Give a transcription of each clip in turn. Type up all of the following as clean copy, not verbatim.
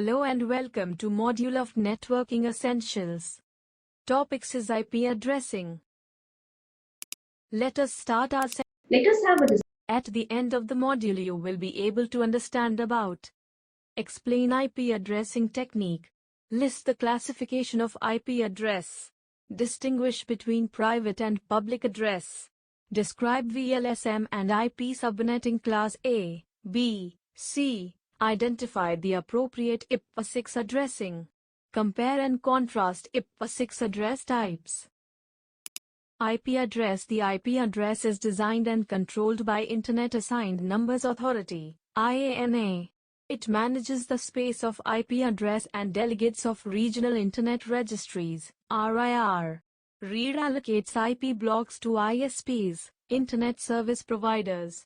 Hello and welcome to Module of Networking Essentials. Topics is IP addressing. Let us start our session. Let us have a discussion. At the end of the module you will be able to understand about explain IP addressing technique, list the classification of IP address, distinguish between private and public address, describe VLSM and IP subnetting class A, B, C, identify the appropriate IPv6 addressing, compare and contrast IPv6 address types. IP address. The IP address is designed and controlled by Internet Assigned Numbers Authority, IANA. It manages the space of IP address and delegates of regional Internet registries, RIR. Reallocates IP blocks to ISPs, Internet Service Providers.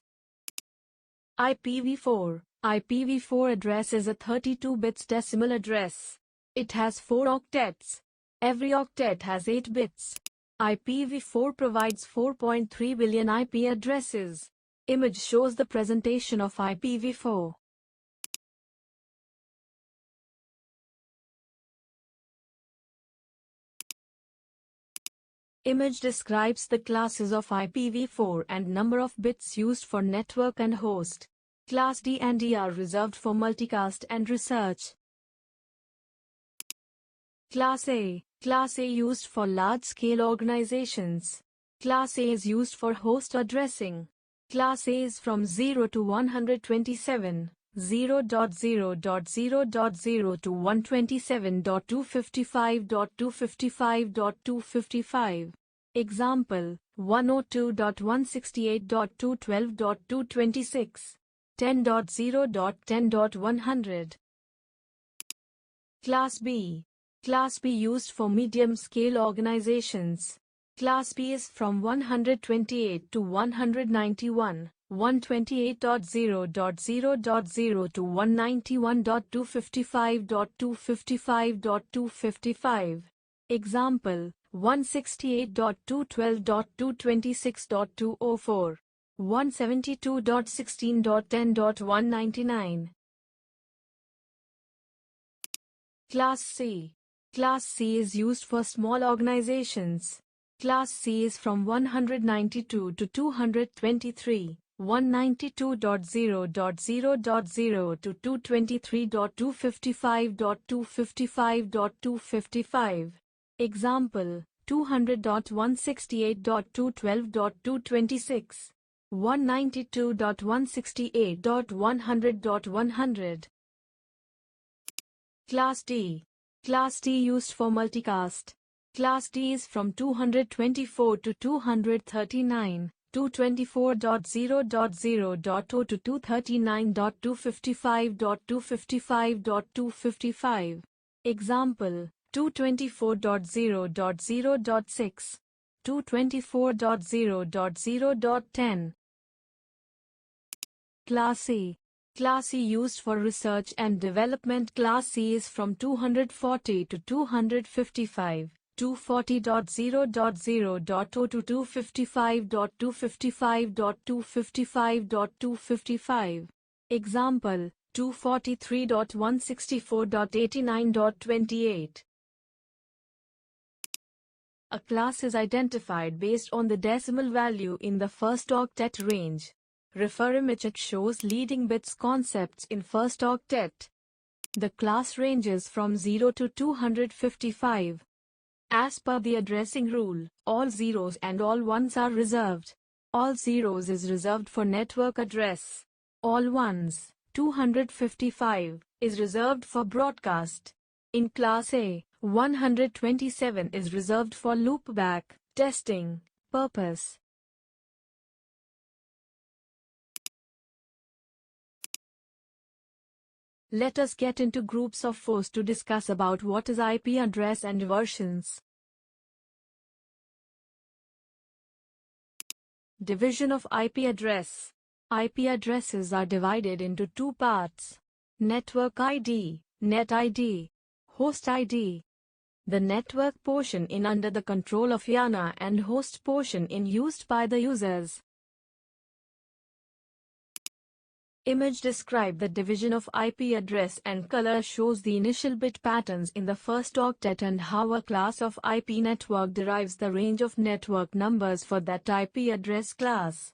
IPv4. IPv4 address is a 32 bits decimal address. It has 4 octets. Every octet has 8 bits. IPv4 provides 4.3 billion IP addresses. Image shows the presentation of IPv4. Image describes the classes of IPv4 and number of bits used for network and host. Class D and E are reserved for multicast and research. Class A. Class A used for large-scale organizations. Class A is used for host addressing. Class A is from 0 to 127, 0.0.0.0 to 127.255.255.255. Example, 102.168.212.226, 10.0.10.100. Class B. Class B used for medium-scale organizations. Class B is from 128 to 191, 128.0.0.0 to 191.255.255.255. Example, 168.212.226.204, 172.16.10.199. Class C. Class C is used for small organizations. Class C is from 192 to 223, 192.0.0.0 to 223.255.255.255. Example, 200.168.212.226, 192.168.100.100. Class D. Class D used for multicast. Class D is from 224 to 239, 224.0.0.0 to 239.255.255.255. Example, 224.0.0.6, 224.0.0.10. Class C. Class C used for research and development. Class C is from 240 to 255, 240.0.0.0 to 255.255.255.255. Example, 243.164.89.28. A class is identified based on the decimal value in the first octet range. Refer image. It shows leading bits concepts in first octet. The class ranges from 0 to 255. As per the addressing rule, all zeros and all ones are reserved. All zeros is reserved for network address. All ones, 255, is reserved for broadcast. In Class A, 127 is reserved for loopback testing purpose. Let us get into groups of 4 to discuss about what is IP address and versions. Division of IP address. IP addresses are divided into 2 parts: network ID, net ID, host ID. The network portion in under the control of IANA and host portion in used by the users. Image describe the division of IP address and color shows the initial bit patterns in the first octet and how a class of IP network derives the range of network numbers for that IP address class.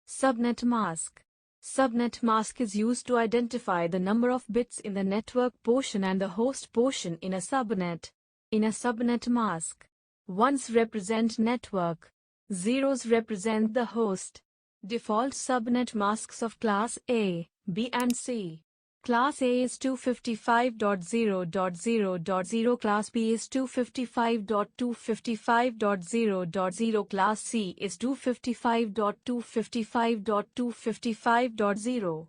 Subnet mask. Subnet mask is used to identify the number of bits in the network portion and the host portion in a subnet. In a subnet mask, ones represent network, zeros represent the host. Default subnet masks of class A, B and C. Class A is 255.0.0.0, Class B is 255.255.0.0, Class C is 255.255.255.0.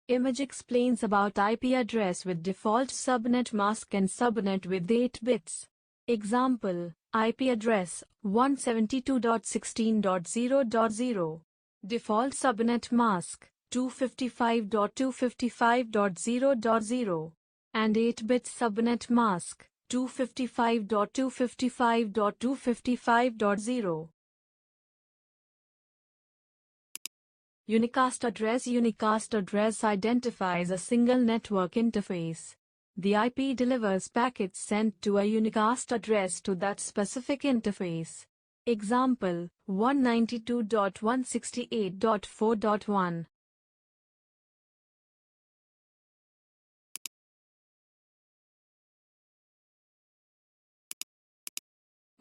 Image explains about IP address with default subnet mask and subnet with 8 bits. Example, IP address 172.16.0.0. Default subnet mask 255.255.0.0 and 8-bit subnet mask 255.255.255.0. Unicast address. Unicast address identifies a single network interface. The IP delivers packets sent to a unicast address to that specific interface. Example, 192.168.4.1.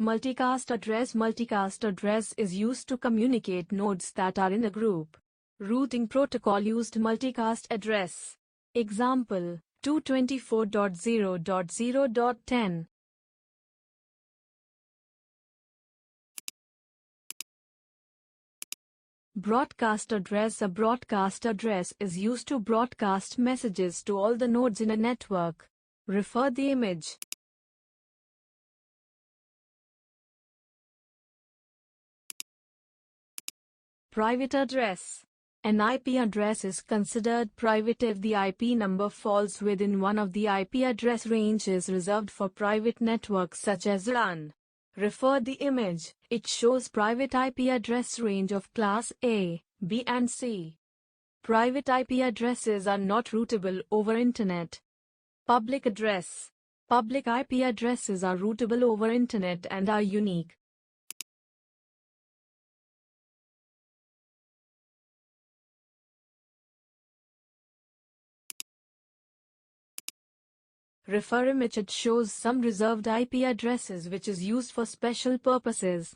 Multicast address. Multicast address is used to communicate nodes that are in a group. Routing protocol used multicast address. Example, 224.0.0.10. Broadcast address. A broadcast address is used to broadcast messages to all the nodes in a network. Refer the image. Private address. An IP address is considered private if the IP number falls within one of the IP address ranges reserved for private networks such as LAN. Refer the image. It shows private IP address range of class A, B and C. Private IP addresses are not routable over Internet. Public address. Public IP addresses are routable over Internet and are unique. Refer image. It shows some reserved IP addresses which is used for special purposes.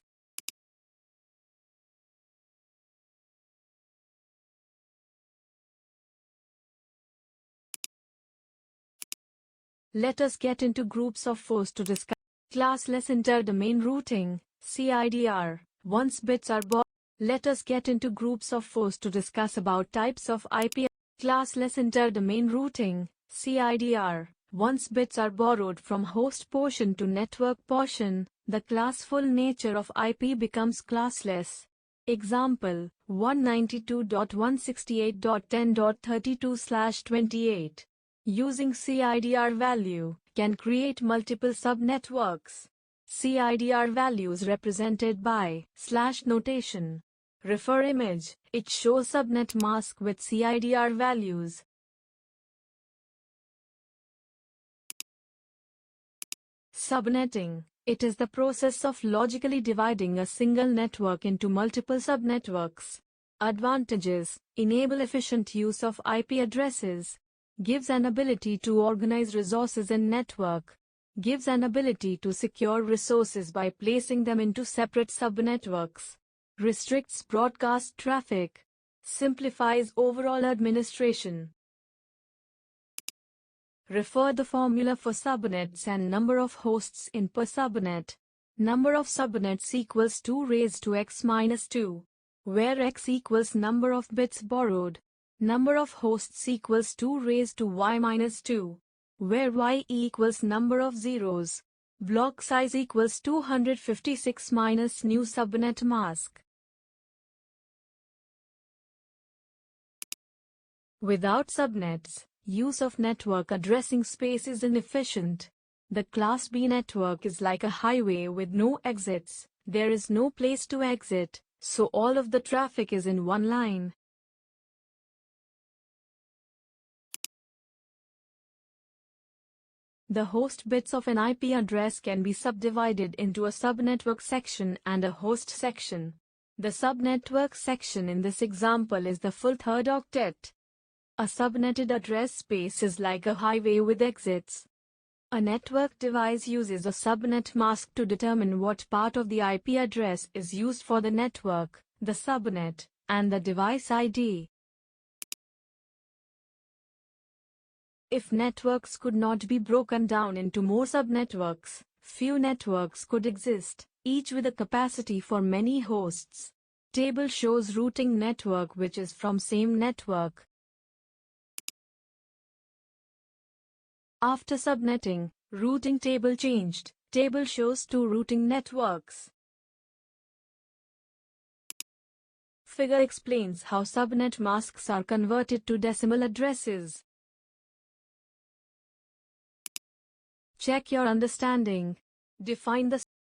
Let us get into groups of fours to discuss. Classless interdomain routing, CIDR. Once bits are borrowed. Let us get into groups of fours to discuss about types of IP. Classless interdomain routing, CIDR. Once bits are borrowed from host portion to network portion, the classful nature of IP becomes classless. Example, 192.168.10.32/28. Using CIDR value, can create multiple subnetworks. CIDR values represented by / notation. Refer image. It shows subnet mask with CIDR values. Subnetting. It is the process of logically dividing a single network into multiple subnetworks. Advantages: enable efficient use of IP addresses. Gives an ability to organize resources in network. Gives an ability to secure resources by placing them into separate subnetworks. Restricts broadcast traffic. Simplifies overall administration. Refer the formula for subnets and number of hosts in per subnet. Number of subnets equals 2 raised to x minus 2, where x equals number of bits borrowed. Number of hosts equals 2 raised to y minus 2, where y equals number of zeros. Block size equals 256 minus new subnet mask. Without subnets, use of network addressing space is inefficient. The Class B network is like a highway with no exits. There is no place to exit, so all of the traffic is in one line. The host bits of an IP address can be subdivided into a subnetwork section and a host section. The subnetwork section in this example is the full third octet. A subnetted address space is like a highway with exits. A network device uses a subnet mask to determine what part of the IP address is used for the network, the subnet, and the device ID. If networks could not be broken down into more subnetworks, few networks could exist, each with a capacity for many hosts. Table shows routing network which is from same network. After subnetting, routing table changed. Table shows two routing networks. Figure explains how subnet masks are converted to decimal addresses. Check your understanding. Define the